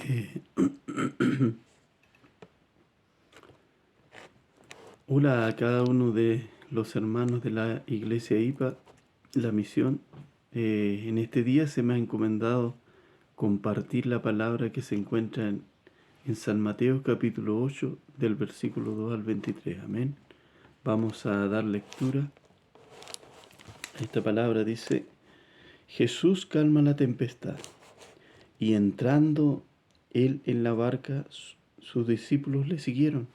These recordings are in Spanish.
Eh, Hola a cada uno de los hermanos de la Iglesia IPA, la misión. En este día se me ha encomendado compartir la palabra que se encuentra en San Mateo capítulo 8 del versículo 2 al 23. Amén. Vamos a dar lectura. Esta palabra dice: Jesús calma la tempestad, y entrando él en la barca, sus discípulos le siguieron.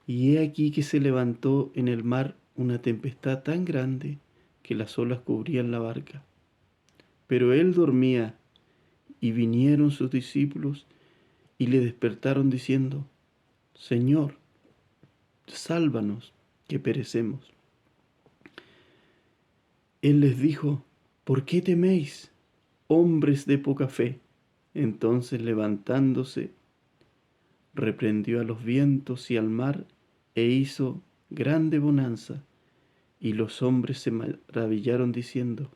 Y he aquí que se levantó en el mar una tempestad tan grande que las olas cubrían la barca. Pero él dormía, y vinieron sus discípulos y le despertaron diciendo: Señor, sálvanos, que perecemos. Él les dijo: ¿por qué teméis, hombres de poca fe? Entonces, levantándose, reprendió a los vientos y al mar, e hizo grande bonanza. Y los hombres se maravillaron diciendo: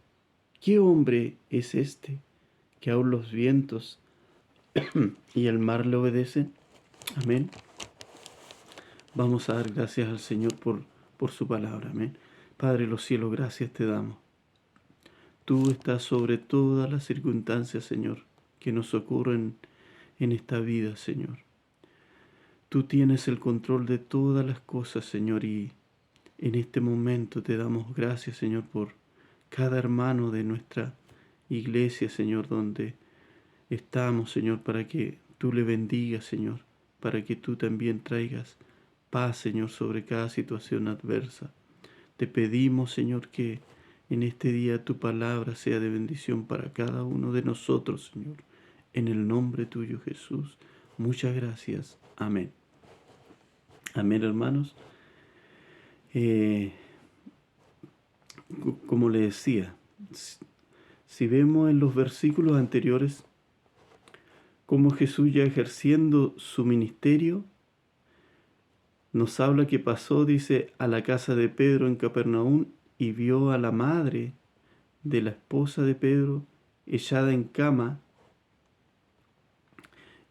¿qué hombre es este, que aun los vientos y el mar le obedecen? Amén. Vamos a dar gracias al Señor por su palabra. Amén. Padre de los cielos, gracias te damos. Tú estás sobre todas las circunstancias, Señor, que nos ocurren en esta vida, Señor. Tú tienes el control de todas las cosas, Señor, y en este momento te damos gracias, Señor, por cada hermano de nuestra iglesia, Señor, donde estamos, Señor, para que tú le bendigas, Señor, para que tú también traigas paz, Señor, sobre cada situación adversa. Te pedimos, Señor, que en este día tu palabra sea de bendición para cada uno de nosotros, Señor. En el nombre tuyo, Jesús. Muchas gracias. Amén. Amén, hermanos. Como le decía, si vemos en los versículos anteriores cómo Jesús, ya ejerciendo su ministerio, nos habla que pasó, dice, a la casa de Pedro en Capernaum y vio a la madre de la esposa de Pedro echada en cama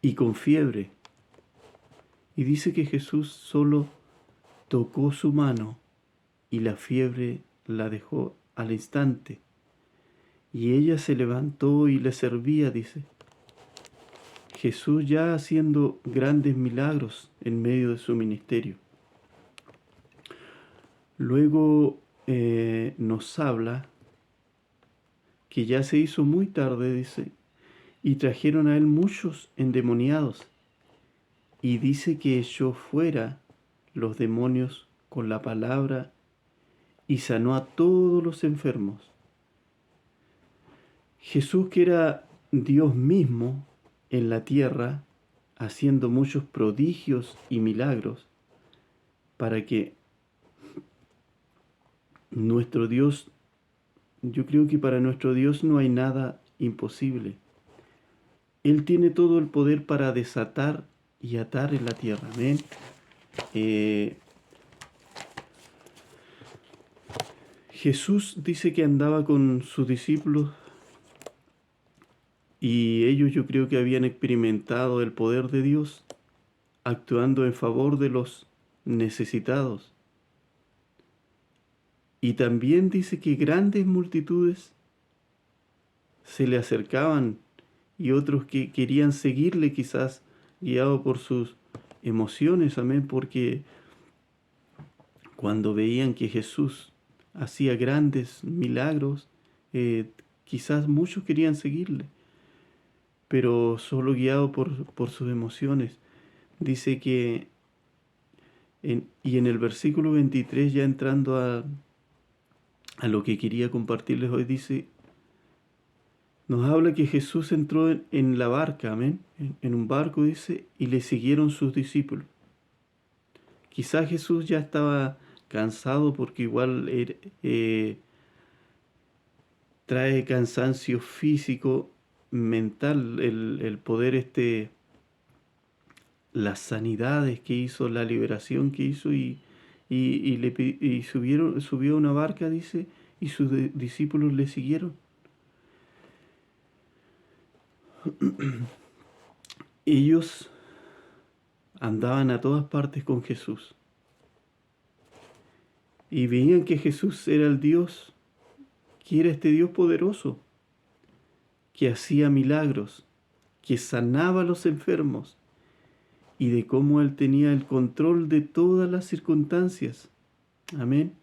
y con fiebre. Y dice que Jesús solo tocó su mano y la fiebre la dejó al instante. Y ella se levantó y le servía, dice. Jesús ya haciendo grandes milagros en medio de su ministerio. Luego nos habla que ya se hizo muy tarde, dice, y trajeron a él muchos endemoniados. Y dice que echó fuera los demonios con la palabra y sanó a todos los enfermos. Jesús, que era Dios mismo en la tierra, haciendo muchos prodigios y milagros, para que nuestro Dios, yo creo que para nuestro Dios no hay nada imposible. Él tiene todo el poder para desatar y atar en la tierra. Amén. Jesús dice que andaba con sus discípulos y ellos, yo creo que habían experimentado el poder de Dios actuando en favor de los necesitados. Y también dice que grandes multitudes se le acercaban y otros que querían seguirle, quizás guiados por sus emociones. Amén. Porque cuando veían que Jesús hacía grandes milagros, quizás muchos querían seguirle, pero solo guiado por sus emociones. Dice que, y en el versículo 23, ya entrando a lo que quería compartirles hoy, dice, nos habla que Jesús entró en la barca, amén, en un barco, dice, y le siguieron sus discípulos. Quizás Jesús ya estaba cansado, porque igual trae cansancio físico, mental, el poder, las sanidades que hizo, la liberación que hizo, y subió a una barca, dice, y sus discípulos le siguieron. Ellos andaban a todas partes con Jesús y veían que Jesús era el Dios, que era este Dios poderoso, que hacía milagros, que sanaba a los enfermos y de cómo Él tenía el control de todas las circunstancias. Amén.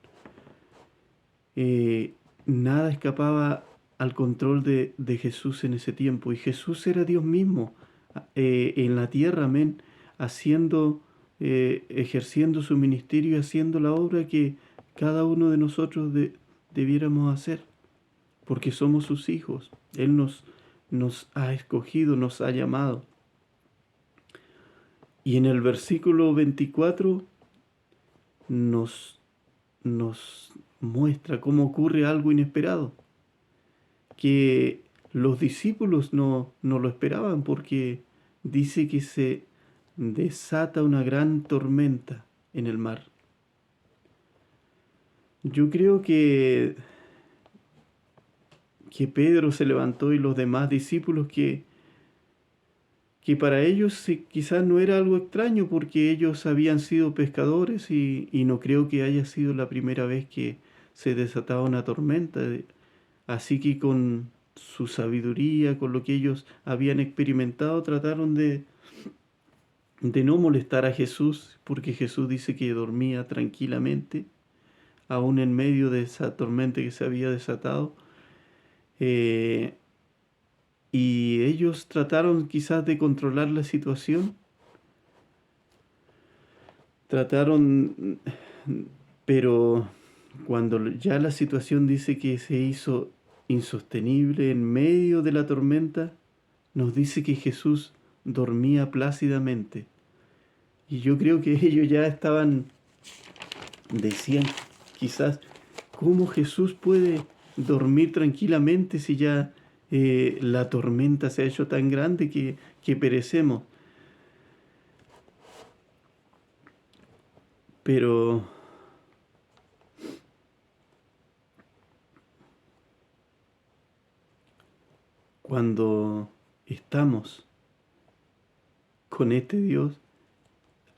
Nada escapaba al control de Jesús en ese tiempo. Y Jesús era Dios mismo en la tierra, amén, ejerciendo su ministerio y haciendo la obra que cada uno de nosotros debiéramos hacer, porque somos sus hijos. Él nos ha escogido, nos ha llamado. Y en el versículo 24 nos muestra cómo ocurre algo inesperado, que los discípulos no lo esperaban, porque dice que se desata una gran tormenta en el mar. Yo creo que Pedro se levantó y los demás discípulos que para ellos quizás no era algo extraño porque ellos habían sido pescadores y no creo que haya sido la primera vez que se desataba una tormenta. Así que con su sabiduría, con lo que ellos habían experimentado, trataron de no molestar a Jesús, porque Jesús dice que dormía tranquilamente, aún en medio de esa tormenta que se había desatado. Y ellos trataron quizás de controlar la situación, pero cuando ya la situación dice que se hizo insostenible en medio de la tormenta, nos dice que Jesús dormía plácidamente. Y yo creo que ellos ya decían quizás, ¿cómo Jesús puede dormir tranquilamente si ya la tormenta se ha hecho tan grande que perecemos? Pero cuando estamos con este Dios,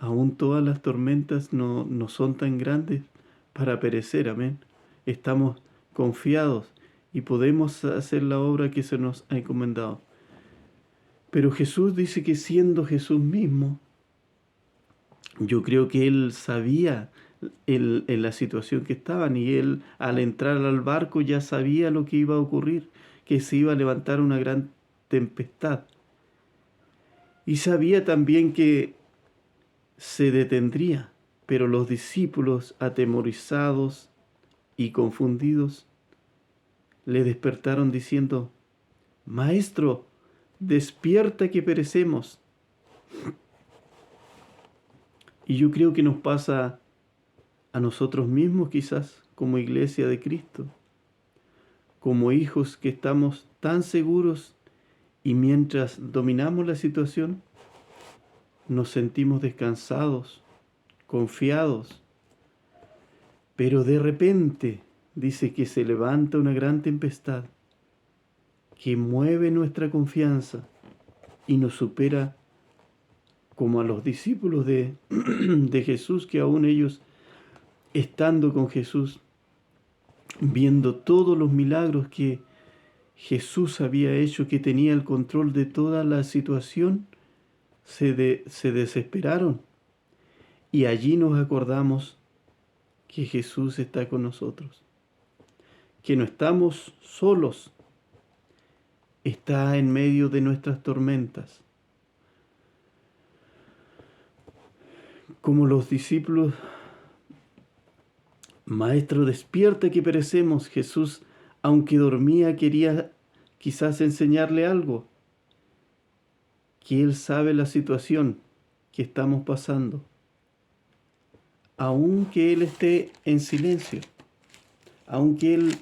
aún todas las tormentas no son tan grandes para perecer, amén. Estamos confiados y podemos hacer la obra que se nos ha encomendado. Pero Jesús dice que siendo Jesús mismo, yo creo que Él sabía en la situación que estaban y Él al entrar al barco ya sabía lo que iba a ocurrir, que se iba a levantar una gran tempestad. Y sabía también que se detendría, pero los discípulos, atemorizados y confundidos, le despertaron diciendo: Maestro, despierta que perecemos. Y yo creo que nos pasa a nosotros mismos quizás como iglesia de Cristo, como hijos que estamos tan seguros y mientras dominamos la situación nos sentimos descansados, confiados, pero de repente dice que se levanta una gran tempestad que mueve nuestra confianza y nos supera como a los discípulos de Jesús, que aún ellos, estando con Jesús, viendo todos los milagros que Jesús había hecho, que tenía el control de toda la situación, se desesperaron. Y allí nos acordamos que Jesús está con nosotros, que no estamos solos, está en medio de nuestras tormentas. Como los discípulos, Maestro, despierta que perecemos. Jesús, aunque dormía, quería quizás enseñarle algo, que Él sabe la situación que estamos pasando, aunque Él esté en silencio, aunque Él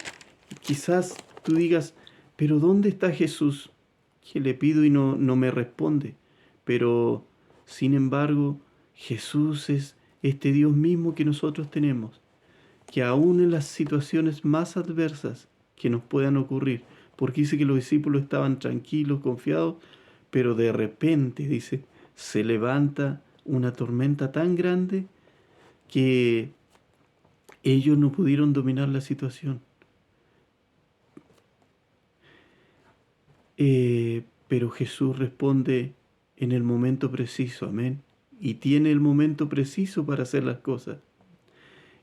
quizás tú digas, pero ¿dónde está Jesús? Que le pido y no me responde. Pero, sin embargo, Jesús es este Dios mismo que nosotros tenemos, que aún en las situaciones más adversas que nos puedan ocurrir, porque dice que los discípulos estaban tranquilos, confiados, pero de repente, dice, se levanta una tormenta tan grande que ellos no pudieron dominar la situación. Pero Jesús responde en el momento preciso, amén. Y tiene el momento preciso para hacer las cosas.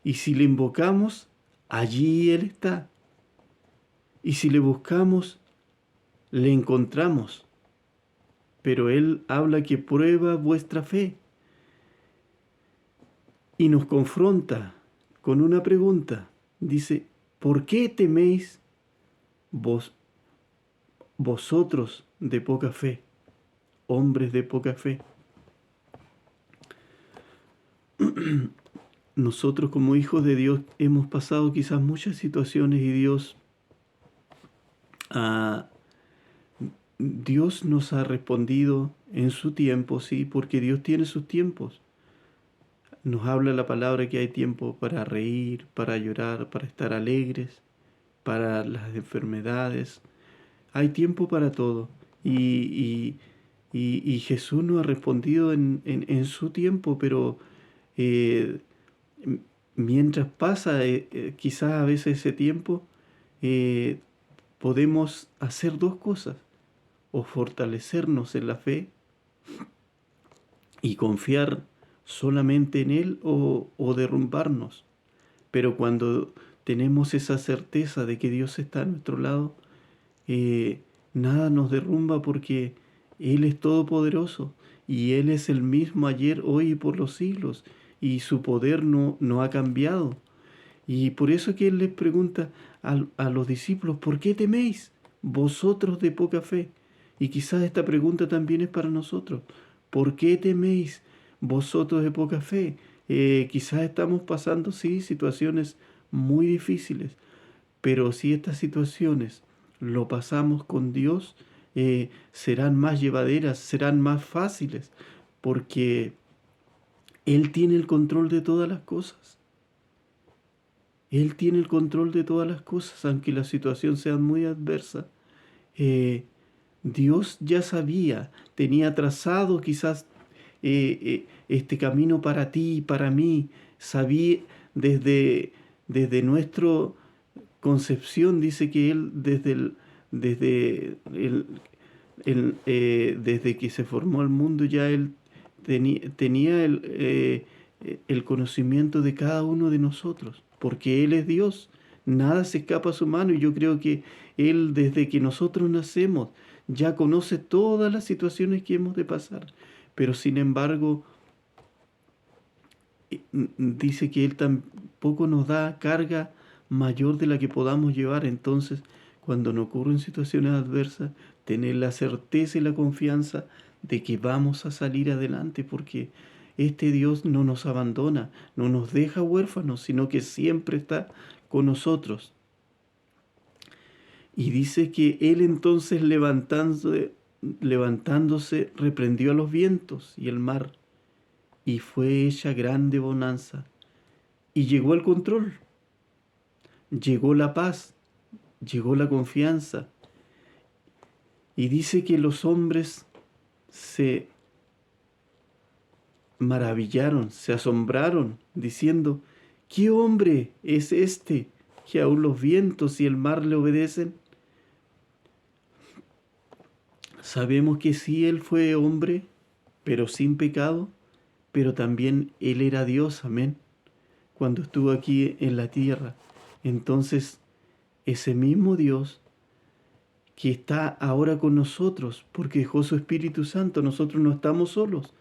Y si le invocamos, allí Él está. Y si le buscamos, le encontramos. Pero Él habla que prueba vuestra fe. Y nos confronta con una pregunta. Dice, ¿por qué teméis vosotros de poca fe, hombres de poca fe? Nosotros como hijos de Dios hemos pasado quizás muchas situaciones y Dios nos ha respondido en su tiempo, sí, porque Dios tiene sus tiempos. Nos habla la palabra que hay tiempo para reír, para llorar, para estar alegres, para las enfermedades. Hay tiempo para todo. Y Jesús nos ha respondido en su tiempo, pero eh, mientras pasa quizás a veces ese tiempo, eh, podemos hacer dos cosas: o fortalecernos en la fe y confiar solamente en Él, o derrumbarnos. Pero cuando tenemos esa certeza de que Dios está a nuestro lado, nada nos derrumba, porque Él es todopoderoso y Él es el mismo ayer, hoy y por los siglos, y su poder no ha cambiado. Y por eso que Él les pregunta a los discípulos, ¿por qué teméis vosotros de poca fe? Y quizás esta pregunta también es para nosotros. ¿Por qué teméis vosotros de poca fe? Quizás estamos pasando, sí, situaciones muy difíciles, pero si estas situaciones lo pasamos con Dios, serán más llevaderas, serán más fáciles, porque Él tiene el control de todas las cosas. Él tiene el control de todas las cosas, aunque la situación sea muy adversa. Eh, Dios ya sabía, tenía trazado quizás este camino para ti y para mí. Sabía desde nuestra concepción, dice que Él desde que se formó el mundo, ya Él tenía el conocimiento de cada uno de nosotros, porque Él es Dios, nada se escapa a su mano, y yo creo que Él, desde que nosotros nacemos, ya conoce todas las situaciones que hemos de pasar, pero sin embargo, dice que Él tampoco nos da carga mayor de la que podamos llevar. Entonces, cuando nos ocurren situaciones adversas, tener la certeza y la confianza de que vamos a salir adelante, porque este Dios no nos abandona, no nos deja huérfanos, sino que siempre está con nosotros. Y dice que Él entonces, levantándose, reprendió a los vientos y el mar, y fue hecha grande bonanza. Y llegó el control, llegó la paz, llegó la confianza. Y dice que los hombres se maravillaron, se asombraron, diciendo, ¿qué hombre es este que aún los vientos y el mar le obedecen? Sabemos que sí, Él fue hombre, pero sin pecado, pero también Él era Dios, amén, cuando estuvo aquí en la tierra. Entonces, ese mismo Dios que está ahora con nosotros, porque dejó su Espíritu Santo, nosotros no estamos solos,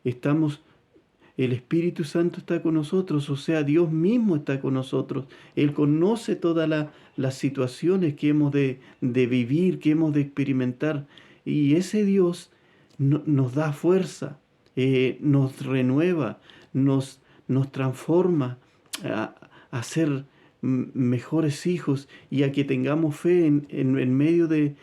el Espíritu Santo está con nosotros, o sea, Dios mismo está con nosotros. Él conoce todas las situaciones que hemos de vivir, que hemos de experimentar, y ese Dios nos da fuerza, nos renueva, nos transforma a ser mejores hijos, y a que tengamos fe en medio de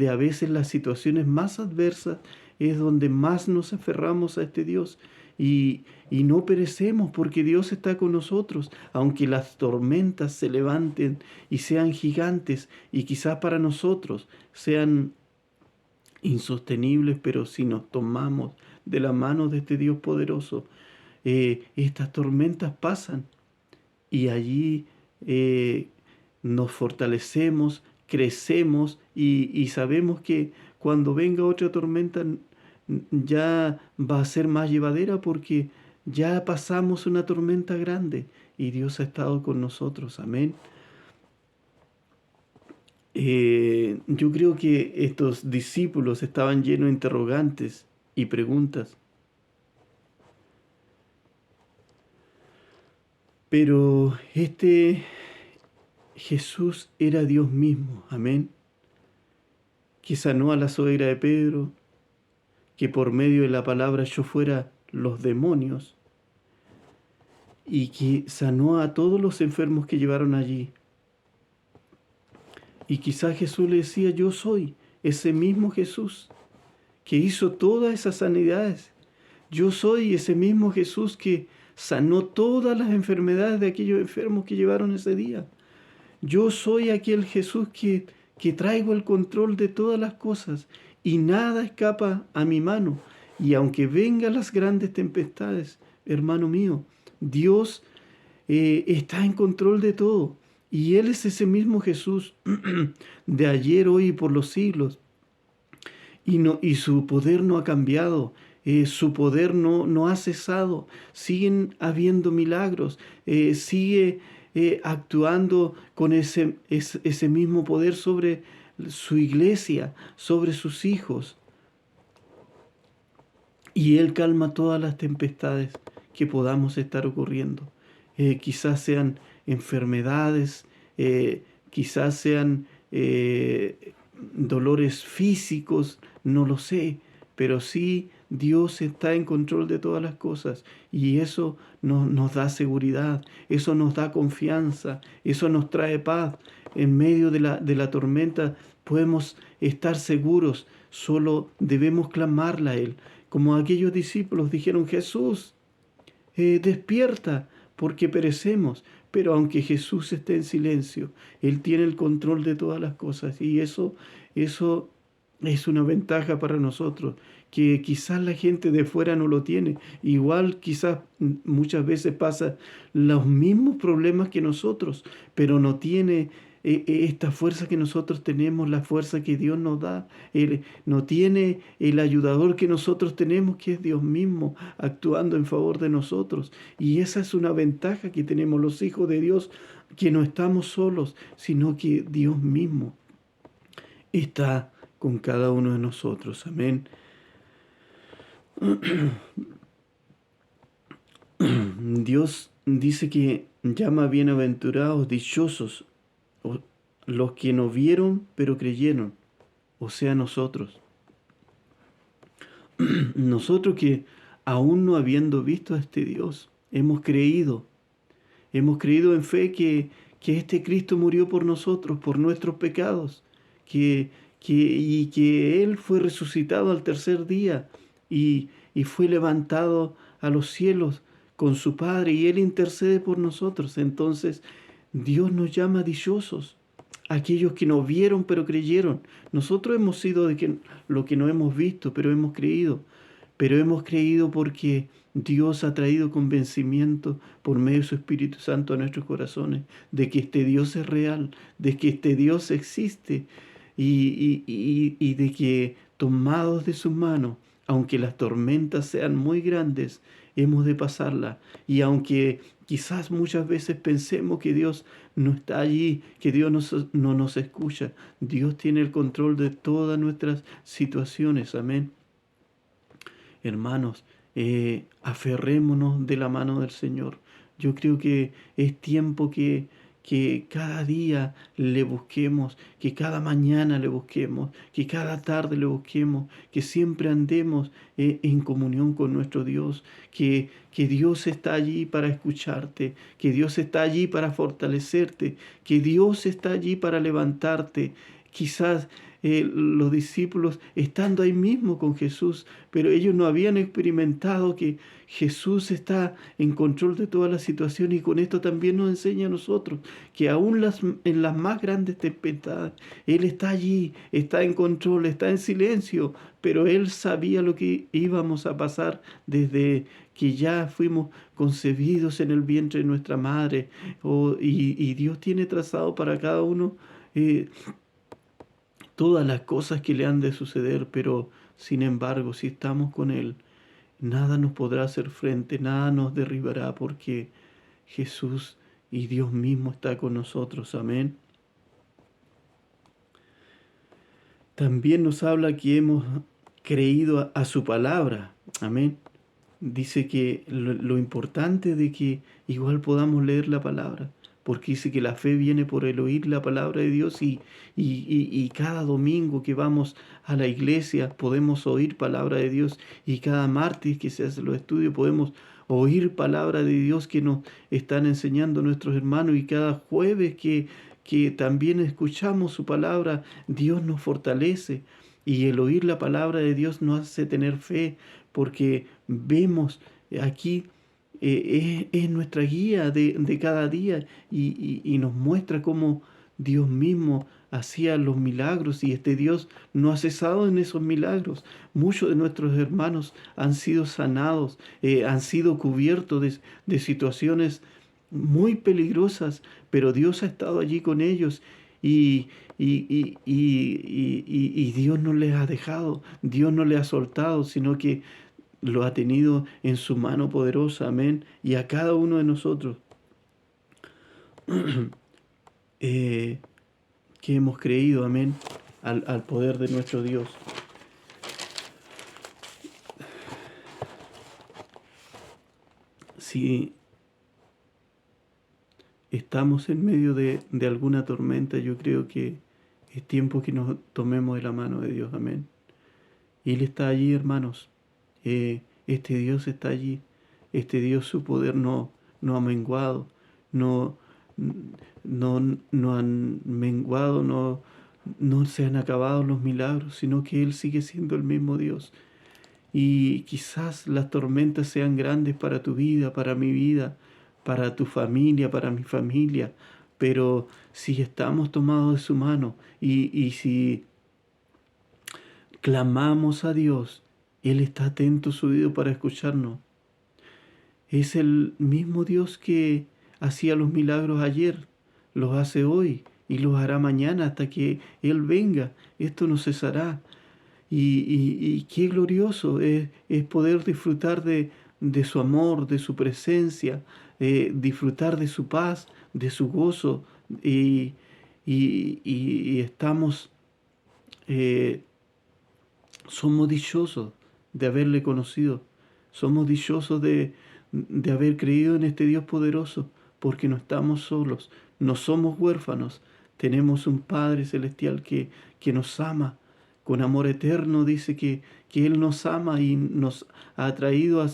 a veces las situaciones más adversas. Es donde más nos aferramos a este Dios, y no perecemos, porque Dios está con nosotros, aunque las tormentas se levanten y sean gigantes, y quizás para nosotros sean insostenibles, pero si nos tomamos de la mano de este Dios poderoso, estas tormentas pasan y allí nos fortalecemos, crecemos y sabemos que cuando venga otra tormenta ya va a ser más llevadera porque ya pasamos una tormenta grande y Dios ha estado con nosotros. Amén. Yo creo que estos discípulos estaban llenos de interrogantes y preguntas, pero este Jesús era Dios mismo, amén, que sanó a la suegra de Pedro, que por medio de la palabra echó fuera los demonios y que sanó a todos los enfermos que llevaron allí. Y quizás Jesús le decía, yo soy ese mismo Jesús que hizo todas esas sanidades. Yo soy ese mismo Jesús que sanó todas las enfermedades de aquellos enfermos que llevaron ese día. Yo soy aquel Jesús que traigo el control de todas las cosas y nada escapa a mi mano. Y aunque vengan las grandes tempestades, hermano mío, Dios está en control de todo. Y Él es ese mismo Jesús de ayer, hoy y por los siglos. Y su poder no ha cambiado, su poder no ha cesado. Siguen habiendo milagros, sigue actuando con ese mismo poder sobre su iglesia, sobre sus hijos. Y Él calma todas las tempestades que podamos estar ocurriendo. Quizás sean enfermedades, quizás sean dolores físicos, no lo sé, pero sí Dios está en control de todas las cosas y eso nos da seguridad, eso nos da confianza, eso nos trae paz. En medio de la tormenta podemos estar seguros, solo debemos clamarle a Él. Como aquellos discípulos dijeron, Jesús, despierta, porque perecemos. Pero aunque Jesús esté en silencio, Él tiene el control de todas las cosas y eso es una ventaja para nosotros, que quizás la gente de fuera no lo tiene. Igual quizás muchas veces pasa los mismos problemas que nosotros, pero no tiene esta fuerza que nosotros tenemos, la fuerza que Dios nos da. No tiene el ayudador que nosotros tenemos, que es Dios mismo, actuando en favor de nosotros. Y esa es una ventaja que tenemos los hijos de Dios, que no estamos solos, sino que Dios mismo está con cada uno de nosotros. Amén. Dios dice que llama bienaventurados, dichosos, los que no vieron pero creyeron, o sea, nosotros. Nosotros que aún no habiendo visto a este Dios, hemos creído en fe que este Cristo murió por nosotros, por nuestros pecados, y que Él fue resucitado al tercer día y fue levantado a los cielos con su Padre y Él intercede por nosotros. Entonces Dios nos llama dichosos, aquellos que no vieron pero creyeron. Nosotros hemos sido lo que no hemos visto, pero hemos creído. Pero hemos creído porque Dios ha traído convencimiento por medio de su Espíritu Santo a nuestros corazones de que este Dios es real, de que este Dios existe y de que tomados de su mano, aunque las tormentas sean muy grandes, hemos de pasarlas. Y aunque quizás muchas veces pensemos que Dios no está allí, que Dios no nos escucha, Dios tiene el control de todas nuestras situaciones. Amén. Hermanos, aferrémonos de la mano del Señor. Yo creo que es tiempo que cada día le busquemos, que cada mañana le busquemos, que cada tarde le busquemos, que siempre andemos en comunión con nuestro Dios, que Dios está allí para escucharte, que Dios está allí para fortalecerte, que Dios está allí para levantarte. Quizás los discípulos estando ahí mismo con Jesús, pero ellos no habían experimentado que Jesús está en control de toda la situación, y con esto también nos enseña a nosotros que aún en las más grandes tempestades, Él está allí, está en control, está en silencio, pero Él sabía lo que íbamos a pasar desde que ya fuimos concebidos en el vientre de nuestra madre. Y Dios tiene trazado para cada uno eh, todas las cosas que le han de suceder, pero sin embargo, si estamos con Él, nada nos podrá hacer frente, nada nos derribará, porque Jesús y Dios mismo está con nosotros. Amén. También nos habla que hemos creído a su palabra. Amén. Dice que lo importante de que igual podamos leer la palabra, porque dice que la fe viene por el oír la palabra de Dios, y cada domingo que vamos a la iglesia podemos oír palabra de Dios, y cada martes que se hacen los estudios podemos oír palabra de Dios que nos están enseñando nuestros hermanos, y cada jueves que también escuchamos su palabra, Dios nos fortalece, y el oír la palabra de Dios nos hace tener fe, porque vemos aquí, es nuestra guía de cada día, y nos muestra cómo Dios mismo hacía los milagros, y este Dios no ha cesado en esos milagros. Muchos de nuestros hermanos han sido sanados, han sido cubiertos de situaciones muy peligrosas, pero Dios ha estado allí con ellos, y, y Dios no les ha dejado, Dios no les ha soltado, sino que lo ha tenido en su mano poderosa. Amén. Y a cada uno de nosotros eh, que hemos creído, amén, al poder de nuestro Dios. Si estamos en medio de alguna tormenta, yo creo que es tiempo que nos tomemos de la mano de Dios. Amén. Y Él está allí, hermanos. Este Dios está allí. Este Dios, su poder no ha menguado, no, no han menguado, no se han acabado los milagros, sino que Él sigue siendo el mismo Dios. Y quizás las tormentas sean grandes para tu vida, para mi vida, para tu familia, para mi familia, pero si estamos tomados de su mano, y si clamamos a Dios, Él está atento a su oído para escucharnos. Es el mismo Dios que hacía los milagros ayer, los hace hoy y los hará mañana hasta que Él venga. Esto no cesará. Y qué glorioso es poder disfrutar de su amor, de su presencia, disfrutar de su paz, de su gozo. Y estamos, eh, somos dichosos de haberle conocido. Somos dichosos de haber creído en este Dios poderoso, porque no estamos solos, no somos huérfanos, tenemos un Padre celestial que nos ama con amor eterno. Dice que Él nos ama y nos ha traído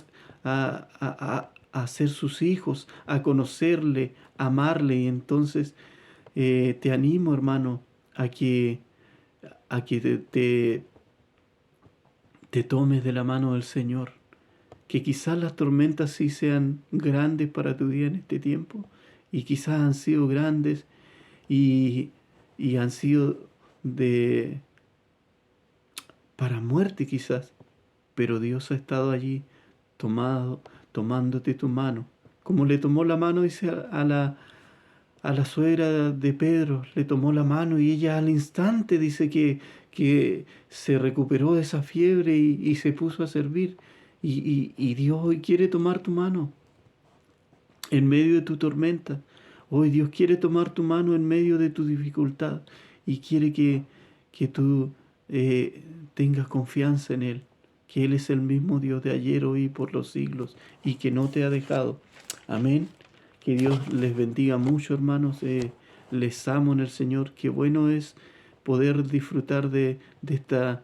a ser sus hijos, a conocerle, a amarle. Y entonces te animo, hermano, a que te tomes de la mano del Señor, que quizás las tormentas sí sean grandes para tu vida en este tiempo, y quizás han sido grandes, y, y han sido de para muerte quizás, pero Dios ha estado allí tomándote tu mano, como le tomó la mano, dice, a la suegra de Pedro, le tomó la mano, y ella al instante dice que se recuperó de esa fiebre, y se puso a servir. Y Dios hoy quiere tomar tu mano en medio de tu tormenta. Hoy Dios quiere tomar tu mano en medio de tu dificultad, y quiere que tú tengas confianza en Él, que Él es el mismo Dios de ayer, hoy y por los siglos, y que no te ha dejado. Amén. Que Dios les bendiga mucho, hermanos. Les amo en el Señor. Qué bueno es poder disfrutar de esta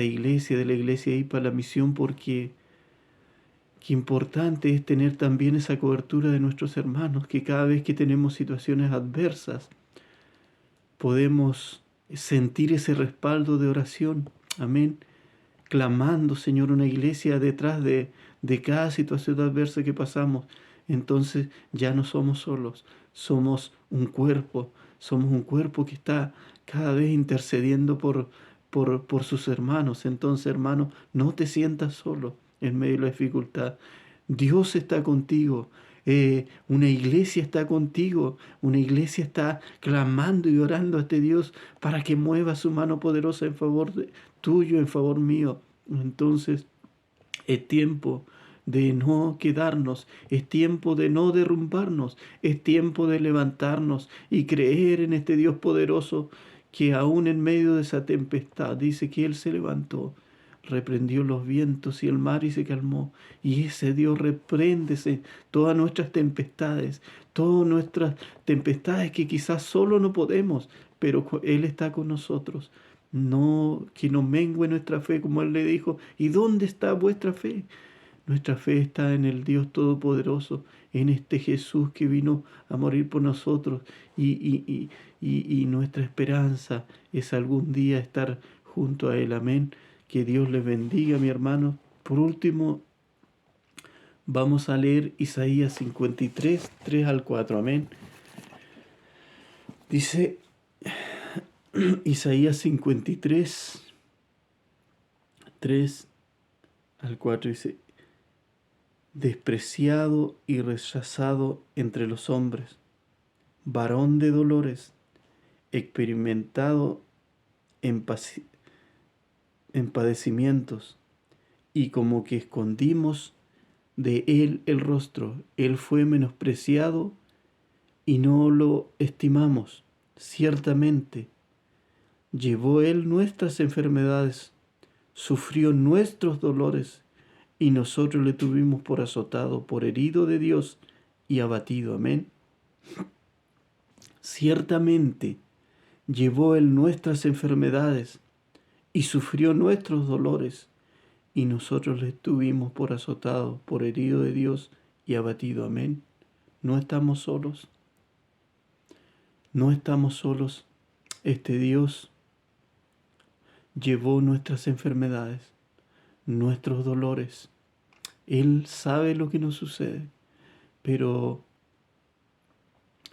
iglesia, de la iglesia IPA, la misión, porque qué importante es tener también esa cobertura de nuestros hermanos, que cada vez que tenemos situaciones adversas podemos sentir ese respaldo de oración. Amén. Clamando, Señor, una iglesia detrás de cada situación adversa que pasamos. Entonces ya no somos solos, somos un cuerpo que está cada vez intercediendo por sus hermanos. Entonces, hermano, no te sientas solo en medio de la dificultad. Dios está contigo. Una iglesia está contigo. Una iglesia está clamando y orando a este Dios para que mueva su mano poderosa en favor tuyo, en favor mío. Entonces, es tiempo de no quedarnos, es tiempo de no derrumbarnos, es tiempo de levantarnos y creer en este Dios poderoso que aún en medio de esa tempestad dice que Él se levantó, reprendió los vientos y el mar y se calmó. Y ese Dios repréndese todas nuestras tempestades que quizás solo no podemos, pero Él está con nosotros. No, que no mengue nuestra fe, como Él le dijo. ¿Y dónde está vuestra fe? Nuestra fe está en el Dios Todopoderoso, en este Jesús que vino a morir por nosotros. Y nuestra esperanza es algún día estar junto a Él. Amén. Que Dios les bendiga, mi hermano. Por último, vamos a leer Isaías 53, 3 al 4. Amén. Dice Isaías 53, 3 al 4. Dice: despreciado y rechazado entre los hombres, varón de dolores, experimentado en, en padecimientos, y como que escondimos de él el rostro. Él fue menospreciado y no lo estimamos. Ciertamente, llevó él nuestras enfermedades, sufrió nuestros dolores, y nosotros le tuvimos por azotado, por herido de Dios y abatido. Amén. Ciertamente, llevó él nuestras enfermedades y sufrió nuestros dolores, y nosotros le tuvimos por azotado, por herido de Dios y abatido. Amén. No estamos solos. No estamos solos. Este Dios llevó nuestras enfermedades, nuestros dolores. Él sabe lo que nos sucede, pero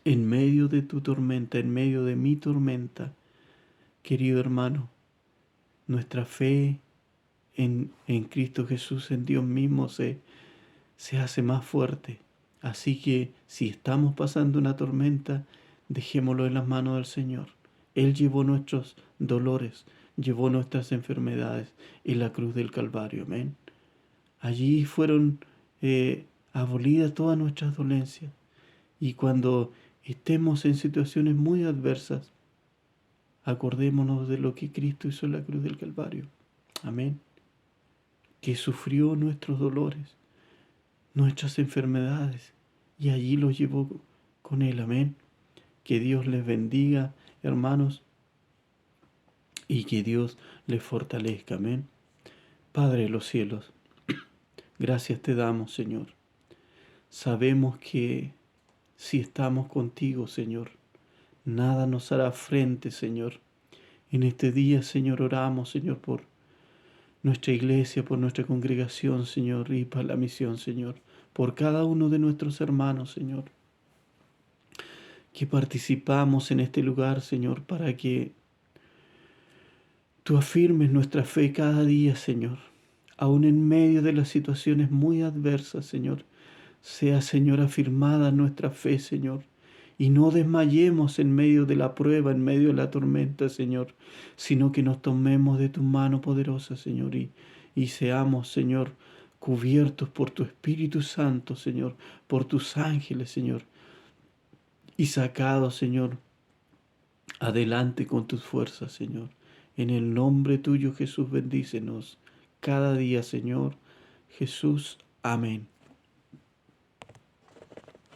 en medio de tu tormenta, en medio de mi tormenta, querido hermano, nuestra fe en Cristo Jesús, en Dios mismo, se hace más fuerte. Así que si estamos pasando una tormenta, dejémoslo en las manos del Señor. Él llevó nuestros dolores, llevó nuestras enfermedades en la cruz del Calvario. Amén. Allí fueron abolidas todas nuestras dolencias. Y cuando estemos en situaciones muy adversas, acordémonos de lo que Cristo hizo en la cruz del Calvario. Amén. Que sufrió nuestros dolores, nuestras enfermedades, y allí los llevó con Él. Amén. Que Dios les bendiga, hermanos, y que Dios les fortalezca. Amén. Padre de los cielos, gracias te damos, Señor. Sabemos que si estamos contigo, Señor, nada nos hará frente, Señor. En este día, Señor, oramos, Señor, por nuestra iglesia, por nuestra congregación, Señor, y para la misión, Señor, por cada uno de nuestros hermanos, Señor, que participamos en este lugar, Señor, para que tú afirmes nuestra fe cada día, Señor, aún en medio de las situaciones muy adversas, Señor. Sea, Señor, afirmada nuestra fe, Señor, y no desmayemos en medio de la prueba, en medio de la tormenta, Señor, sino que nos tomemos de tu mano poderosa, Señor, y seamos, Señor, cubiertos por tu Espíritu Santo, Señor, por tus ángeles, Señor, y sacados, Señor, adelante con tus fuerzas, Señor. En el nombre tuyo, Jesús, bendícenos cada día, Señor. Jesús, amén.